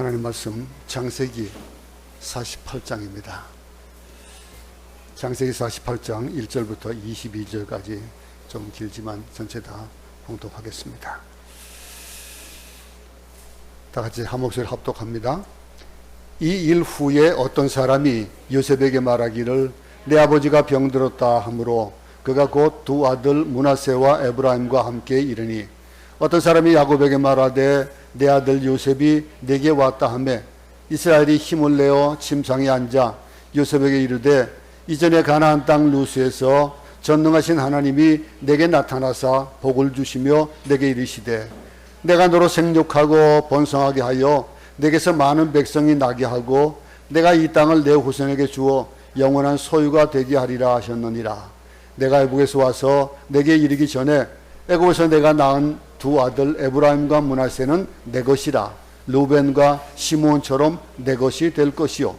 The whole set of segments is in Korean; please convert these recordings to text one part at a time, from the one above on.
하나님 말씀 창세기 48장입니다. 창세기 48장 1절부터 22절까지 좀 길지만 전체 다 봉독하겠습니다. 다 같이 한 목소리 합독합니다. 이 일 후에 어떤 사람이 요셉에게 말하기를 내 아버지가 병들었다 하므로 그가 곧 두 아들 므낫세와 에브라임과 함께 이르니 어떤 사람이 야곱에게 말하되 내 아들 요셉이 내게 왔다 하며 이스라엘이 힘을 내어 침상에 앉아 요셉에게 이르되 이전에 가나안 땅 루스에서 전능하신 하나님이 내게 나타나사 복을 주시며 내게 이르시되 내가 너로 생육하고 번성하게 하여 내게서 많은 백성이 나게 하고 내가 이 땅을 내 후손에게 주어 영원한 소유가 되게 하리라 하셨느니라. 내가 애국에서 와서 내게 이르기 전에 애국에서 내가 낳은 두 아들 에브라임과 므낫세는 내 것이라. 루벤과 시므온처럼 내 것이 될 것이요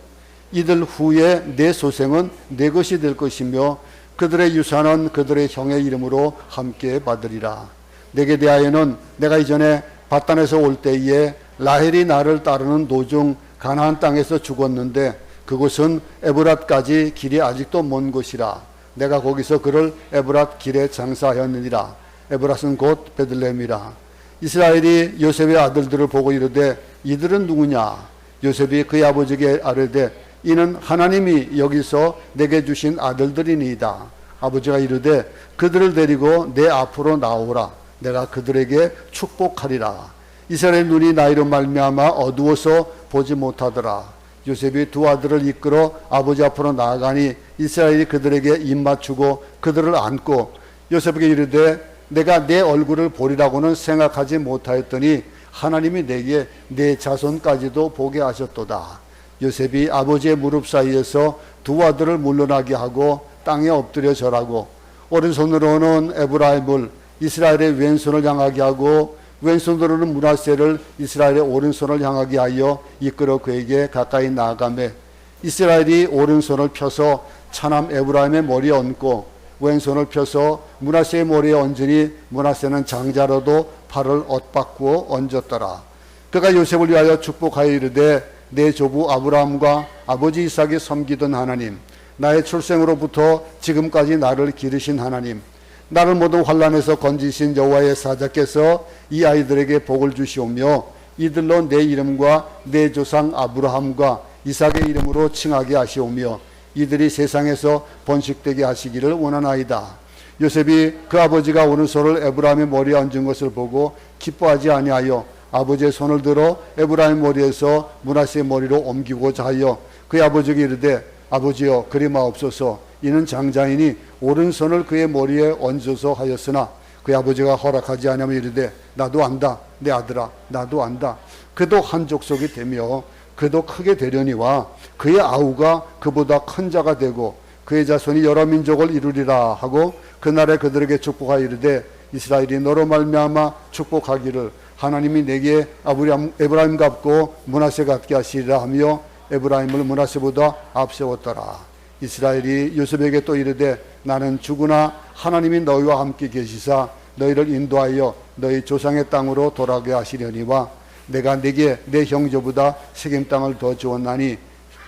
이들 후에 내 소생은 내 것이 될 것이며 그들의 유산은 그들의 형의 이름으로 함께 받으리라. 내게 대하여는 내가 이전에 바단에서 올 때에 라헬이 나를 따르는 도중 가나안 땅에서 죽었는데 그곳은 에브랏까지 길이 아직도 먼 곳이라. 내가 거기서 그를 에브랏 길에 장사하였느니라. 에브랏은 곧 베들레헴이라. 이스라엘이 요셉의 아들들을 보고 이르되 이들은 누구냐? 요셉이 그의 아버지에게 아뢰되 이는 하나님이 여기서 내게 주신 아들들이니이다. 아버지가 이르되 그들을 데리고 내 앞으로 나오라. 내가 그들에게 축복하리라. 이스라엘 눈이 나이로 말미암아 어두워서 보지 못하더라. 요셉이 두 아들을 이끌어 아버지 앞으로 나아가니 이스라엘이 그들에게 입맞추고 그들을 안고 요셉에게 이르되 내가 내 얼굴을 보리라고는 생각하지 못하였더니 하나님이 내게 내 자손까지도 보게 하셨도다. 요셉이 아버지의 무릎 사이에서 두 아들을 물러나게 하고 땅에 엎드려 절하고 오른손으로는 에브라임을 이스라엘의 왼손을 향하게 하고 왼손으로는 므낫세를 이스라엘의 오른손을 향하게 하여 이끌어 그에게 가까이 나아가매 이스라엘이 오른손을 펴서 차남 에브라임의 머리에 얹고 왼손을 펴서 므낫세의 머리에 얹으니 므낫세는 장자로도 팔을 엇바꾸어 얹었더라. 그가 요셉을 위하여 축복하여 이르되 내 조부 아브라함과 아버지 이삭이 섬기던 하나님, 나의 출생으로부터 지금까지 나를 기르신 하나님, 나를 모든 환난에서 건지신 여호와의 사자께서 이 아이들에게 복을 주시오며 이들로 내 이름과 내 조상 아브라함과 이삭의 이름으로 칭하게 하시오며 이들이 세상에서 번식되게 하시기를 원하나이다. 요셉이 그 아버지가 오른손을 에브라임의 머리에 얹은 것을 보고 기뻐하지 아니하여 아버지의 손을 들어 에브라임 머리에서 므낫세의 머리로 옮기고자 하여 그의 아버지에게 이르되 아버지여 그리마옵소서. 이는 장자이니 오른손을 그의 머리에 얹어서 하였으나 그의 아버지가 허락하지 아니하며 이르되 나도 안다 내 아들아 나도 안다. 그도 한 족속이 되며 그도 크게 되려니와 그의 아우가 그보다 큰 자가 되고 그의 자손이 여러 민족을 이루리라 하고 그날에 그들에게 축복하여 이르되 이스라엘이 너로 말미암아 축복하기를 하나님이 내게 에브라임 같고 므낫세 같게 하시리라 하며 에브라임을 므낫세보다 앞세웠더라. 이스라엘이 요셉에게 또 이르되 나는 죽으나 하나님이 너희와 함께 계시사 너희를 인도하여 너희 조상의 땅으로 돌아가게 하시려니와 내가 내게 내 형제보다 세겜 땅을 더 주었나니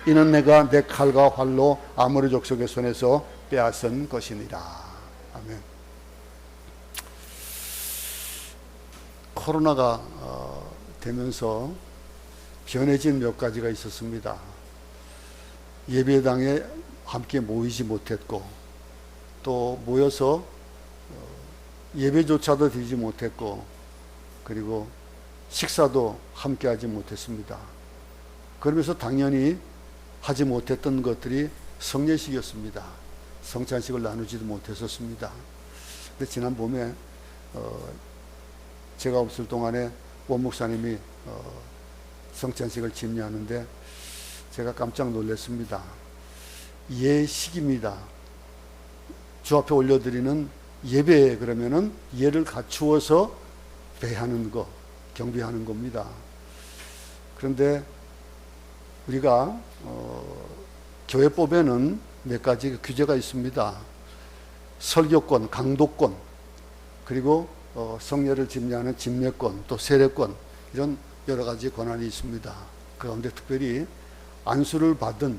이는 내가 내 칼과 활로 아모리 족속의 손에서 빼앗은 것이니라. 아멘. 코로나가 되면서 변해진 몇 가지가 있었습니다. 예배당에 함께 모이지 못했고 또 모여서 예배조차도 드리지 못했고 그리고 식사도 함께 하지 못했습니다. 그러면서 당연히 하지 못했던 것들이 성례식이었습니다. 성찬식을 나누지도 못했었습니다. 근데 지난 봄에 제가 없을 동안에 원 목사님이 성찬식을 집례하는데 제가 깜짝 놀랐습니다. 예식입니다. 주 앞에 올려드리는 예배 그러면은 예를 갖추어서 배하는 거, 경배하는 겁니다. 그런데 우리가 교회법에는 몇 가지 규제가 있습니다. 설교권, 강도권, 그리고 성례를 집례하는 집례권, 또 세례권 이런 여러 가지 권한이 있습니다. 그 가운데 특별히 안수를 받은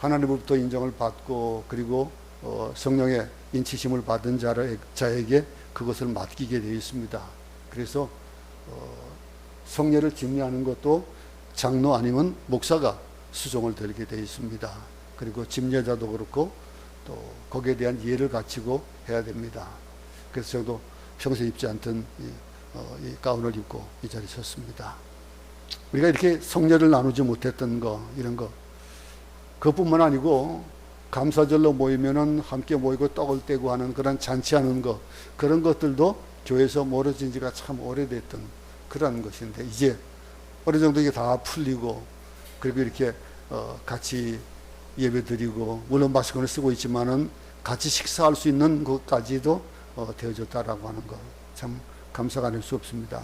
하나님으로부터 인정을 받고 그리고 성령의 인치심을 받은 자에게 그것을 맡기게 되어 있습니다. 그래서 성례를 집례하는 것도 장로 아니면 목사가 수종을 들게 되어 있습니다. 그리고 집례자도 그렇고 또 거기에 대한 이해를 갖추고 해야 됩니다. 그래서 저도 평소에 입지 않던 이 가운을 입고 이 자리에 섰습니다. 우리가 이렇게 성례를 나누지 못했던 거, 이런 거, 그것뿐만 아니고 감사절로 모이면은 함께 모이고 떡을 떼고 하는 그런 잔치하는 거, 그런 것들도 교회에서 멀어진 지가 참 오래됐던 그런 것인데, 이제 어느 정도 이게 다 풀리고 그리고 이렇게 같이 예배 드리고, 물론 마스크를 쓰고 있지만은 같이 식사할 수 있는 것까지도 되어졌다라고 하는 거, 참 감사가 아닐 수 없습니다.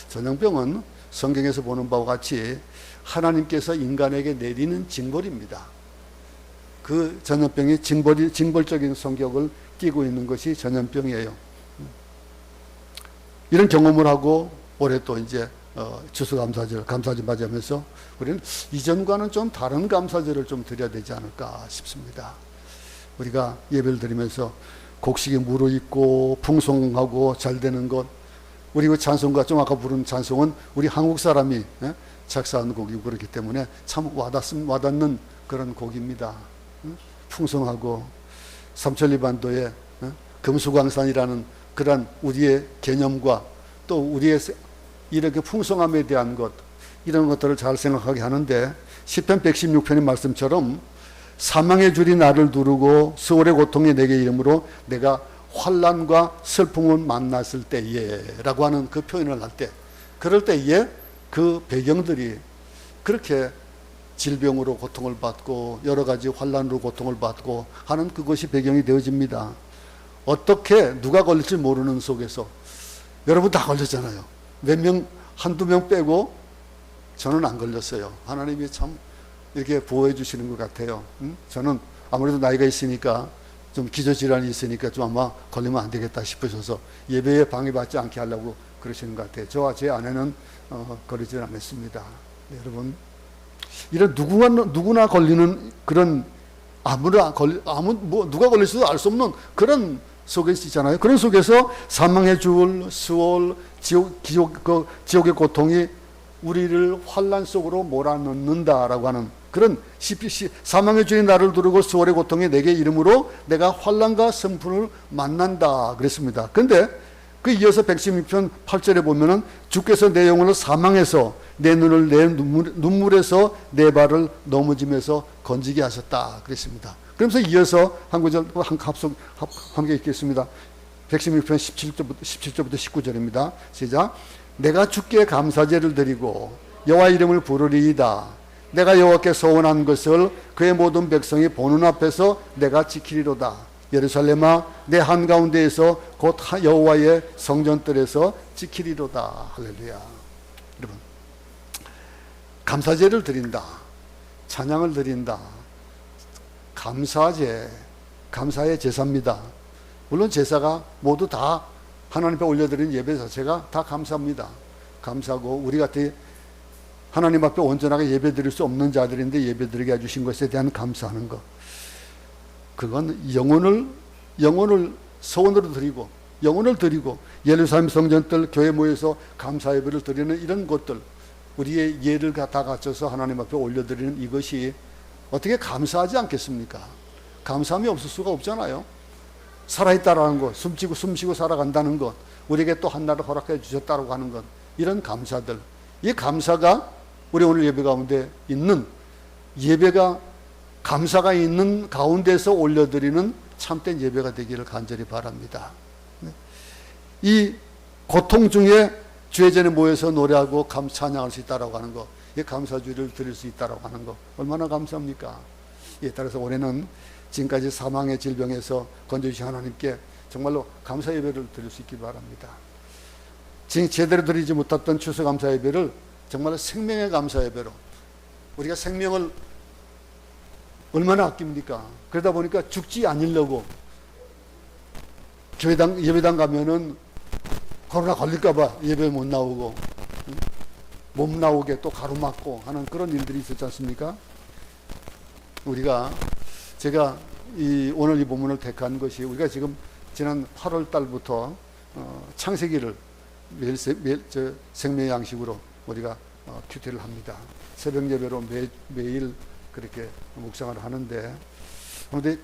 전염병은 성경에서 보는 바와 같이 하나님께서 인간에게 내리는 징벌입니다. 그 전염병이 징벌적인 성격을 띠고 있는 것이 전염병이에요. 이런 경험을 하고 올해 또 이제 추수감사절, 감사절 맞이하면서 우리는 이전과는 좀 다른 감사절을 좀 드려야 되지 않을까 싶습니다. 우리가 예배를 드리면서 곡식이 무르익고 풍성하고 잘 되는 것, 우리 그 찬송가, 좀 아까 부른 찬송은 우리 한국 사람이 작사한 곡이고 그렇기 때문에 참 와닿는 그런 곡입니다. 풍성하고 삼천리반도의 금수강산이라는 그런 우리의 개념과 또 우리의 이렇게 풍성함에 대한 것, 이런 것들을 잘 생각하게 하는데, 시편 116편의 말씀처럼 사망의 줄이 나를 두르고 수월의 고통이 내게 이름으로 내가 환난과 슬픔을 만났을 때에 라고 하는 그 표현을 할 때, 그럴 때에 그 배경들이 그렇게 질병으로 고통을 받고 여러 가지 환난으로 고통을 받고 하는 그것이 배경이 되어집니다. 어떻게 누가 걸릴지 모르는 속에서, 여러분 다 걸렸잖아요. 몇 명, 한두 명 빼고 저는 안 걸렸어요. 하나님이 참 이렇게 보호해 주시는 것 같아요. 저는 아무래도 나이가 있으니까, 좀 기저질환이 있으니까 좀 아마 걸리면 안 되겠다 싶으셔서 예배에 방해받지 않게 하려고 그러시는 것 같아요. 저와 제 아내는 걸리질 않았습니다. 네, 여러분, 이런 누구나 걸리는 그런, 누가 걸릴지도 알 수 없는 그런 속에 있잖아요. 그런 속에서 사망의 줄, 수월, 지옥의 고통이 우리를 환난 속으로 몰아넣는다라고 하는 그런 사망의 줄이 나를 두르고 수월의 고통이 내게 이름으로 내가 환난과 슬픔을 만난다 그랬습니다. 그런데 그 이어서 116편 8절에 보면은 주께서 내 영혼을 사망해서 내 눈을 내 눈물에서 내 발을 넘어짐에서 건지게 하셨다 그랬습니다. 그러면서 이어서 한 구절 함께 읽겠습니다. 116편 17절부터 19절입니다. 시작. 내가 주께 감사제를 드리고 여호와 이름을 부르리이다. 내가 여호와께 소원한 것을 그의 모든 백성이 보는 앞에서 내가 지키리로다. 예루살렘아, 내 한가운데에서 곧 여호와의 성전들에서 지키리로다. 할렐루야. 여러분, 감사제를 드린다, 찬양을 드린다, 감사제, 감사의 제사입니다. 물론 제사가 모두 다 하나님 앞에 올려드리는 예배 자체가 다 감사합니다. 감사하고, 우리 같은 하나님 앞에 온전하게 예배 드릴 수 없는 자들인데 예배 드리게 해주신 것에 대한 감사하는 것, 그건 영혼을 소원으로 드리고, 영혼을 드리고, 예루살렘 성전들 교회 모여서 감사 예배를 드리는 이런 것들, 우리의 예를 다 갖춰서 하나님 앞에 올려드리는 이것이 어떻게 감사하지 않겠습니까? 감사함이 없을 수가 없잖아요. 살아있다라는 것, 숨쉬고 살아간다는 것, 우리에게 또 한날을 허락해 주셨다고 하는 것, 이런 감사들, 이 감사가 우리 오늘 예배 가운데 있는, 예배가 감사가 있는 가운데서 올려드리는 참된 예배가 되기를 간절히 바랍니다. 이 고통 중에 주의 전에 모여서 노래하고 찬양할 수 있다라고 하는 것, 이 감사주의를 드릴 수 있다라고 하는 것, 얼마나 감사합니까? 이에 따라서 올해는 지금까지 사망의 질병에서 건져주신 하나님께 정말로 감사 예배를 드릴 수 있기 바랍니다. 지금 제대로 드리지 못했던 추수감사 예배를 정말 생명의 감사 예배로, 우리가 생명을 얼마나 아낍니까? 그러다 보니까 죽지 않으려고 예배당 가면은 코로나 걸릴까봐 예배 못 나오고, 몸 나오게 또 가로막고 하는 그런 일들이 있었지 않습니까? 제가 오늘 이 본문을 택한 것이 우리가 지금 지난 8월 달부터 창세기를 매일 생명의 양식으로 우리가 큐티를 합니다. 새벽 예배로 매일 그렇게 묵상을 하는데, 그런데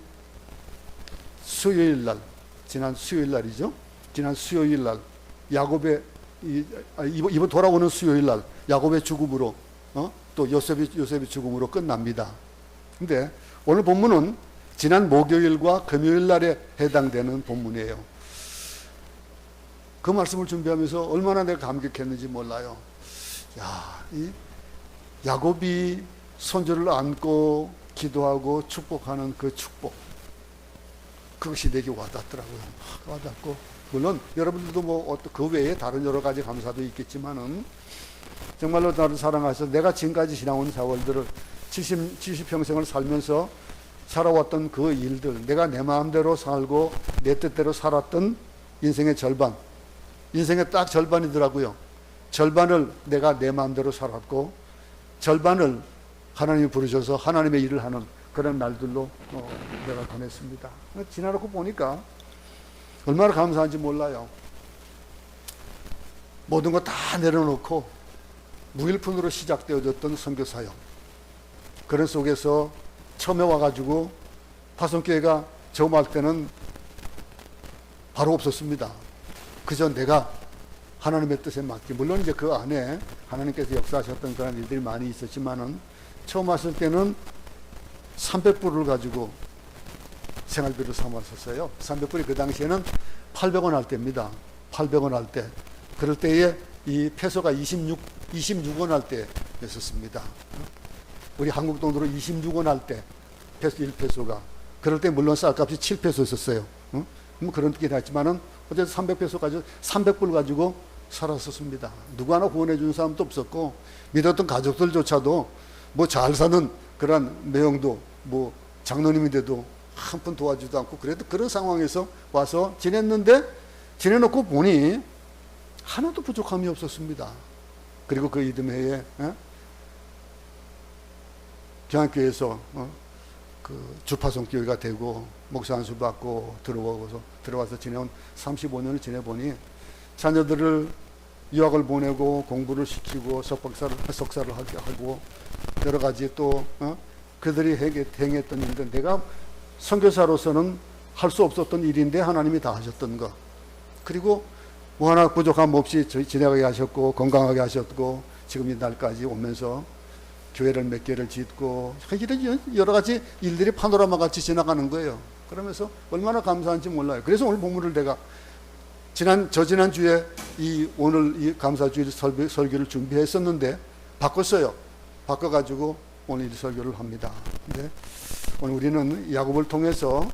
지난 수요일 날이죠. 지난 수요일 날 야곱의 이번 돌아오는 수요일 날 야곱의 죽음으로 또 요셉의 죽음으로 끝납니다. 근데 오늘 본문은 지난 목요일과 금요일 날에 해당되는 본문이에요. 그 말씀을 준비하면서 얼마나 내가 감격했는지 몰라요. 이 야곱이 손주를 안고 기도하고 축복하는 그 축복, 그것이 내게 와닿더라고요. 와닿고, 물론 여러분들도 그 외에 다른 여러 가지 감사도 있겠지만은 정말로 나를 사랑하셔서 내가 지금까지 지나온 세월들을 70평생을 살면서 살아왔던 그 일들, 내가 내 마음대로 살고 내 뜻대로 살았던 인생의 딱 절반이더라고요. 절반을 내가 내 마음대로 살았고, 절반을 하나님이 부르셔서 하나님의 일을 하는 그런 날들로 내가 보냈습니다. 지나놓고 보니까 얼마나 감사한지 몰라요. 모든 거 다 내려놓고 무일푼으로 시작되어졌던 선교사역, 그런 속에서 처음에 와가지고 파송교회가 처음할 때는 바로 없었습니다. 그저 내가 하나님의 뜻에 맞게, 물론 이제 그 안에 하나님께서 역사하셨던 그런 일들이 많이 있었지만은 처음 왔을 때는 300불을 가지고 생활비를 삼았었어요. 300불이 그 당시에는 800원 할 때입니다. 800원 할 때. 그럴 때에 이 페소가 26원 할 때였었습니다. 우리 한국 돈으로 26원 할 때, 페소 1페소가. 그럴 때 물론 쌀값이 7페소였었어요. 뭐 그런 게 했지만은 어쨌든 300페소 가지고, 300불 가지고 살았었습니다. 누구 하나 구원해 준 사람도 없었고, 믿었던 가족들조차도 뭐 잘 사는 그런 내용도, 뭐 장로님인데도 한 푼 도와주지도 않고, 그래도 그런 상황에서 와서 지내놓고 보니 하나도 부족함이 없었습니다. 그리고 그 이듬해에 경안교회에서 그 주파송교회가 되고 목사 안수 받고 들어와서 지내온 35년을 지내보니 자녀들을 유학을 보내고 공부를 시키고 석사를 하고 여러 가지 또 그들이 행했던 일들, 내가 선교사로서는 할 수 없었던 일인데 하나님이 다 하셨던 것, 그리고 뭐 하나 부족함 없이 지내가게 하셨고 건강하게 하셨고 지금 이 날까지 오면서 교회를 몇 개를 짓고 이런 여러 가지 일들이 파노라마 같이 지나가는 거예요. 그러면서 얼마나 감사한지 몰라요. 그래서 오늘 본문을 내가 저지난 주에 오늘 이 감사주일 설교를 준비했었는데 바꿨어요. 바꿔가지고 오늘 이 설교를 합니다. 근데 오늘 우리는 야곱을 통해서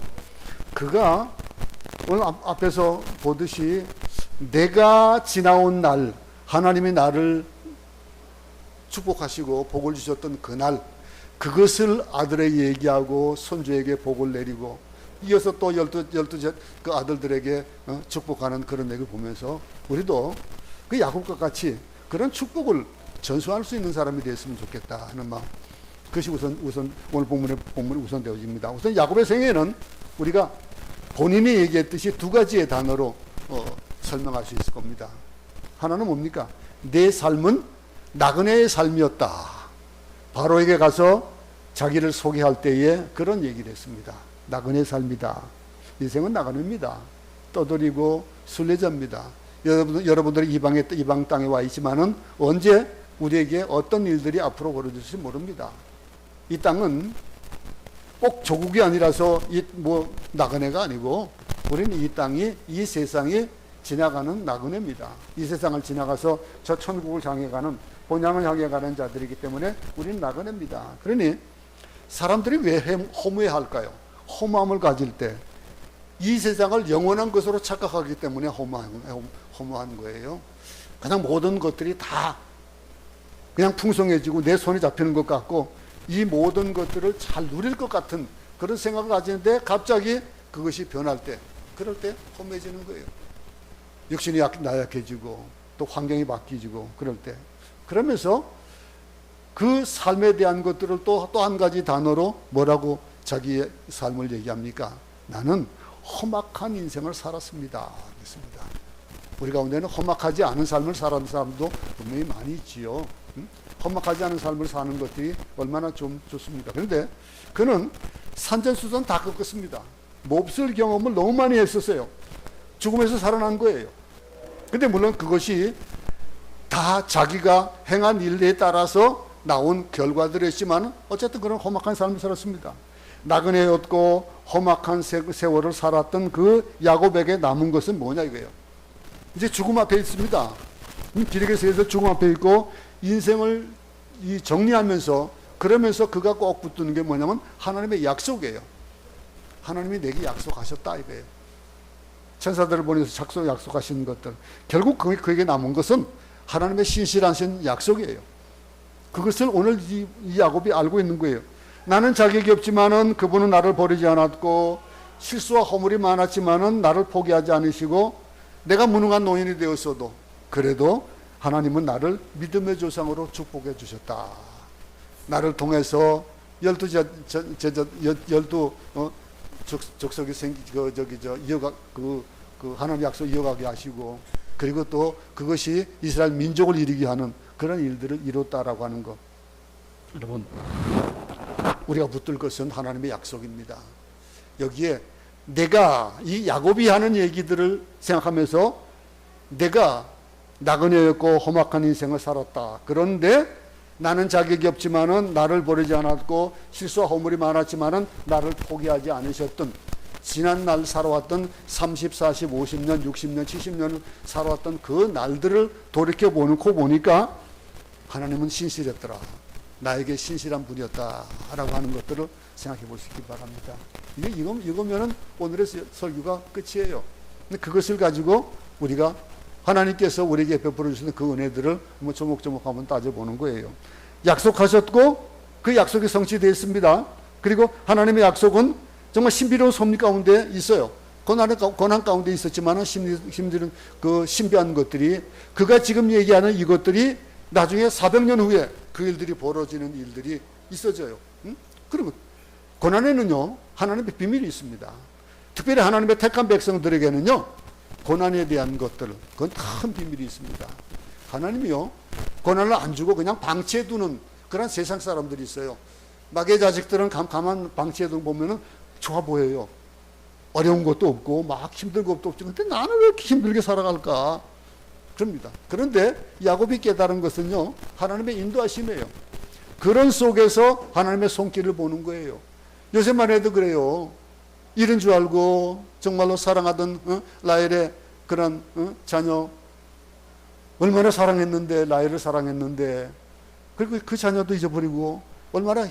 그가 오늘 앞에서 보듯이 내가 지나온 날, 하나님이 나를 축복하시고 복을 주셨던 그날, 그것을 아들에게 얘기하고 손주에게 복을 내리고 이어서 또 12 그 아들들에게 축복하는 그런 얘기를 보면서 우리도 그 야곱과 같이 그런 축복을 전수할 수 있는 사람이 됐으면 좋겠다 하는 마음, 그것이 우선 오늘 본문이 우선되어집니다. 우선 야곱의 생애는 우리가 본인이 얘기했듯이 두 가지의 단어로 설명할 수 있을 겁니다. 하나는 뭡니까? 내 삶은 나그네의 삶이었다. 바로에게 가서 자기를 소개할 때에 그런 얘기를 했습니다. 나그네의 삶이다. 인생은 나그네입니다. 떠돌이고 순례자입니다. 여러분들이 이방 땅에 와 있지만은 언제 우리에게 어떤 일들이 앞으로 벌어질지 모릅니다. 이 땅은 꼭 조국이 아니라서 나그네가 아니고 우리는 이 세상이 지나가는 나그네입니다. 이 세상을 지나가서 저 천국을 향해 가는, 본향을 향해 가는 자들이기 때문에 우리는 나그네입니다. 그러니 사람들이 왜 허무해할까요? 허무함을 가질 때 이 세상을 영원한 것으로 착각하기 때문에 허무한 거예요. 그냥 모든 것들이 다 그냥 풍성해지고 내 손에 잡히는 것 같고 이 모든 것들을 잘 누릴 것 같은 그런 생각을 가지는데 갑자기 그것이 변할 때, 그럴 때 허무해지는 거예요. 육신이 나약해지고 또 환경이 바뀌지고 그럴 때 그러면서 그 삶에 대한 것들을 또 한 가지 단어로 뭐라고 자기의 삶을 얘기합니까? 나는 험악한 인생을 살았습니다. 그렇습니다. 우리 가운데는 험악하지 않은 삶을 사는 사람도 분명히 많이 있지요. 험악하지 않은 삶을 사는 것들이 얼마나 좀 좋습니까? 그런데 그는 산전수전 다 겪었습니다. 몹쓸 경험을 너무 많이 했었어요. 죽음에서 살아난 거예요. 근데 물론 그것이 다 자기가 행한 일에 따라서 나온 결과들이었지만 어쨌든 그런 험악한 삶을 살았습니다. 나그네였고 험악한 세월을 살았던 그 야곱에게 남은 것은 뭐냐 이거예요. 이제 죽음 앞에 있습니다. 기력에서 죽음 앞에 있고 인생을 정리하면서 그러면서 그가 꼭 붙드는 게 뭐냐면 하나님의 약속이에요. 하나님이 내게 약속하셨다 이거예요. 천사들을 보내서 약속하시는 것들. 결국 그에게 남은 것은 하나님의 신실하신 약속이에요. 그것을 오늘 이 야곱이 알고 있는 거예요. 나는 자격이 없지만은 그분은 나를 버리지 않았고 실수와 허물이 많았지만은 나를 포기하지 않으시고 내가 무능한 노인이 되었어도 그래도 하나님은 나를 믿음의 조상으로 축복해 주셨다. 나를 통해서 12 족속이 하나님 약속 이어가게 하시고 그리고 또 그것이 이스라엘 민족을 이루게 하는 그런 일들을 이뤘다라고 하는 것. 여러분, 우리가 붙들 것은 하나님의 약속입니다. 여기에 내가 이 야곱이 하는 얘기들을 생각하면서 내가 나그네였고 험악한 인생을 살았다. 그런데 나는 자격이 없지만은 나를 버리지 않았고 실수와 허물이 많았지만은 나를 포기하지 않으셨던 지난날 살아왔던 30, 40, 50년, 60년, 70년을 살아왔던 그 날들을 돌이켜보고 보니까 하나님은 신실했더라. 나에게 신실한 분이었다. 라고 하는 것들을 생각해 볼 수 있기 바랍니다. 이거면은 오늘의 설교가 끝이에요. 근데 그것을 가지고 우리가 하나님께서 우리에게 베풀어 주시는 그 은혜들을 한번 조목조목 한번 따져보는 거예요. 약속하셨고 그 약속이 성취되었습니다. 그리고 하나님의 약속은 정말 신비로운 섭리 가운데 있어요. 고난 가운데 있었지만 힘든 그 신비한 것들이 그가 지금 얘기하는 이것들이 나중에 400년 후에 그 일들이 벌어지는 일들이 있어져요. 그리고 고난에는요 하나님의 비밀이 있습니다. 특별히 하나님의 택한 백성들에게는요 고난에 대한 것들 그건 큰 비밀이 있습니다. 하나님이요 고난을 안 주고 그냥 방치해 두는 그런 세상 사람들이 있어요. 마귀의 자식들은 가만 방치해 두고 보면은 좋아 보여요. 어려운 것도 없고 막 힘든 것도 없지. 근데 나는 왜 이렇게 힘들게 살아갈까? 그럽니다. 그런데 야곱이 깨달은 것은요 하나님의 인도하심이에요. 그런 속에서 하나님의 손길을 보는 거예요. 요새만 해도 그래요. 이런 줄 알고 정말로 사랑하던 라헬의 그런 자녀 얼마나 사랑했는데 라헬을 사랑했는데 그리고 그 자녀도 잊어버리고 얼마나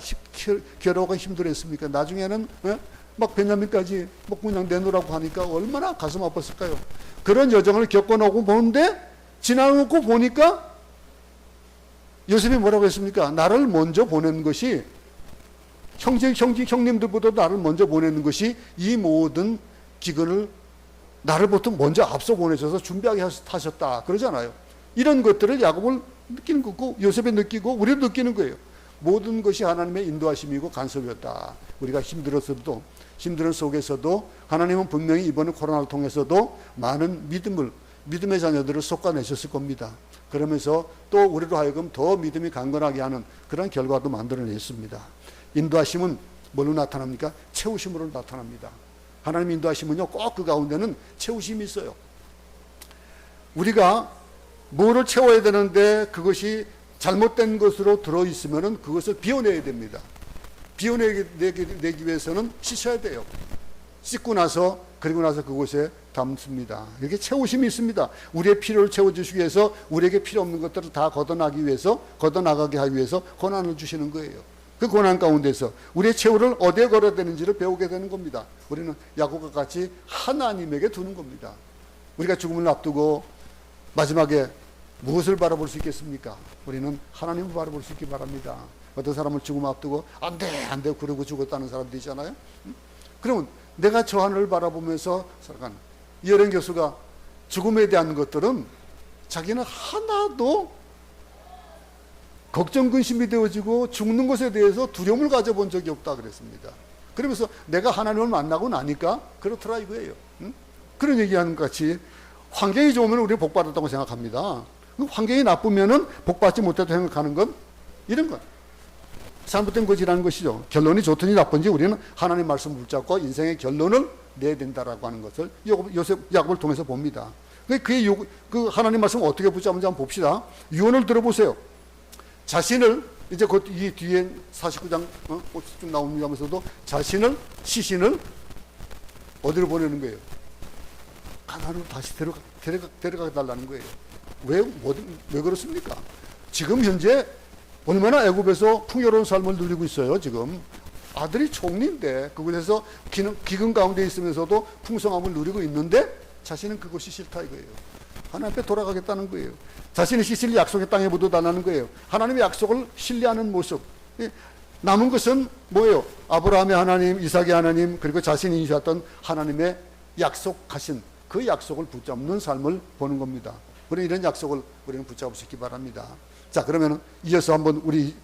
괴로워가 힘들었습니까? 나중에는 막 베냐민까지 막 그냥 내놓으라고 하니까 얼마나 가슴 아팠을까요? 그런 여정을 겪어놓고 보는데 지나고 보니까 요셉이 뭐라고 했습니까? 나를 먼저 보낸 것이 형님들보다 나를 먼저 보내는 것이 이 모든 기근을 나를 보통 먼저 앞서 보내셔서 준비하게 하셨다 그러잖아요. 이런 것들을 야곱을 느끼는 거고 요셉이 느끼고 우리도 느끼는 거예요. 모든 것이 하나님의 인도하심이고 간섭이었다. 우리가 힘들었어도 힘든 속에서도 하나님은 분명히 이번에 코로나를 통해서도 많은 믿음의 자녀들을 솎아내셨을 겁니다. 그러면서 또 우리로 하여금 더 믿음이 강건하게 하는 그런 결과도 만들어냈습니다. 인도하심은 뭘로 나타납니까? 채우심으로 나타납니다. 하나님 인도하심은요 꼭 그 가운데는 채우심이 있어요. 우리가 뭐를 채워야 되는데 그것이 잘못된 것으로 들어있으면 그것을 비워내야 됩니다. 비워내기 위해서는 씻어야 돼요. 씻고 나서 그리고 나서 그곳에 담습니다. 이렇게 채우심이 있습니다. 우리의 필요를 채워주시기 위해서 우리에게 필요 없는 것들을 다 걷어나가게 하기 위해서 고난을 주시는 거예요. 그 고난 가운데서 우리의 채우를 어디에 걸어야 되는지를 배우게 되는 겁니다. 우리는 야곱과 같이 하나님에게 두는 겁니다. 우리가 죽음을 앞두고 마지막에 무엇을 바라볼 수 있겠습니까? 우리는 하나님을 바라볼 수 있기 바랍니다. 어떤 사람은 죽음 앞두고 안 돼 그러고 죽었다는 사람도 있잖아요. 그러면 내가 저 하늘을 바라보면서 살아가는 이어렌 교수가 죽음에 대한 것들은 자기는 하나도 걱정 근심이 되어지고 죽는 것에 대해서 두려움을 가져본 적이 없다 그랬습니다. 그러면서 내가 하나님을 만나고 나니까 그렇더라 이거예요. 응? 그런 얘기하는 것 같이 환경이 좋으면 우리는 복 받았다고 생각합니다. 환경이 나쁘면은 복 받지 못했다고 생각하는 건 이런 것. 잘못된 것이라는 것이죠. 결론이 좋든지 나쁜지 우리는 하나님 말씀 붙잡고 인생의 결론을 내야 된다라고 하는 것을 야곱을 통해서 봅니다. 그 하나님 말씀 어떻게 붙잡는지 한번 봅시다. 유언을 들어보세요. 자신을 이제 곧 이 뒤에 49장 쭉 나오면서도 자신을 시신을 어디로 보내는 거예요? 가나안으로 다시 데려가 달라는 거예요. 왜 그렇습니까? 지금 현재 얼마나 애굽에서 풍요로운 삶을 누리고 있어요. 지금 아들이 총리인데 그곳에서 기근 가운데 있으면서도 풍성함을 누리고 있는데 자신은 그것이 싫다 이거예요. 하나님 앞에 돌아가겠다는 거예요. 자신의 시신을 약속의 땅에 묻어달라는 거예요. 하나님의 약속을 신뢰하는 모습. 남은 것은 뭐예요? 아브라함의 하나님, 이삭의 하나님, 그리고 자신이 인수했던 하나님의 약속하신 그 약속을 붙잡는 삶을 보는 겁니다. 우리는 이런 약속을 우리는 붙잡을 수 있기 바랍니다. 자, 그러면 이어서 한번 우리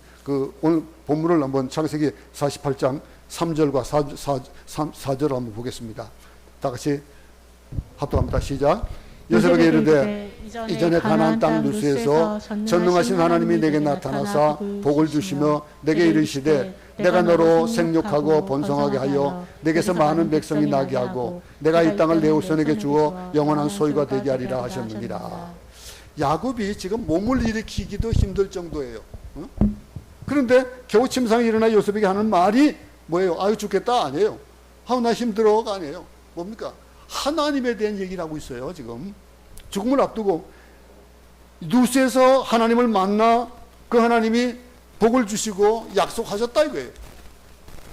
오늘 본문을 한번 창세기 48장 3절과 4절을 한번 보겠습니다. 다 같이 합독합니다. 시작. 요셉에게 이르되 이전에 가나안 땅 루스에서 전능하신 하나님이 내게 나타나사 복을 주시며 내게 이르시되 내가 너로 생육하고 번성하게 하여 내게서 많은 백성이 나게 하고 내가 이 땅을 내 후손에게 주어 영원한 소유가 되게 하리라 하셨느니라. 야곱이 지금 몸을 일으키기도 힘들 정도예요. 그런데 겨우 침상이 일어나 요셉에게 하는 말이 뭐예요? 아유 죽겠다 아니에요. 아우 나 힘들어가 아니에요. 뭡니까? 하나님에 대한 얘기를 하고 있어요. 지금 죽음을 앞두고 루스에서 하나님을 만나 그 하나님이 복을 주시고 약속하셨다 이거예요.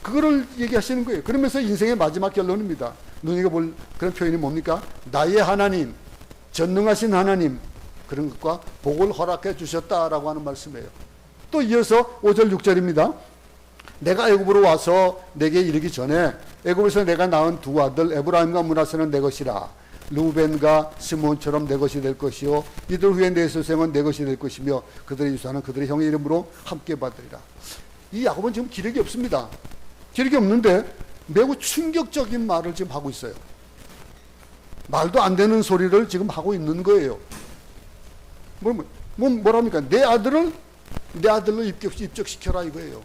그거를 얘기하시는 거예요. 그러면서 인생의 마지막 결론입니다. 눈이가 볼 그런 표현이 뭡니까? 나의 하나님, 전능하신 하나님, 그런 것과 복을 허락해 주셨다라고 하는 말씀이에요. 또 이어서 5절 6절입니다. 내가 애굽으로 와서 내게 이르기 전에 애굽에서 내가 낳은 두 아들 에브라임과 므낫세는 내 것이라. 루벤과 시몬처럼 내 것이 될 것이요 이들 후에 내 소생은 내 것이 될 것이며 그들의 유산은 그들의 형의 이름으로 함께 받으리라. 이 야곱은 지금 기력이 없습니다. 기력이 없는데 매우 충격적인 말을 지금 하고 있어요. 말도 안 되는 소리를 지금 하고 있는 거예요. 뭐랍니까? 내 아들로 입적시켜라 이거예요.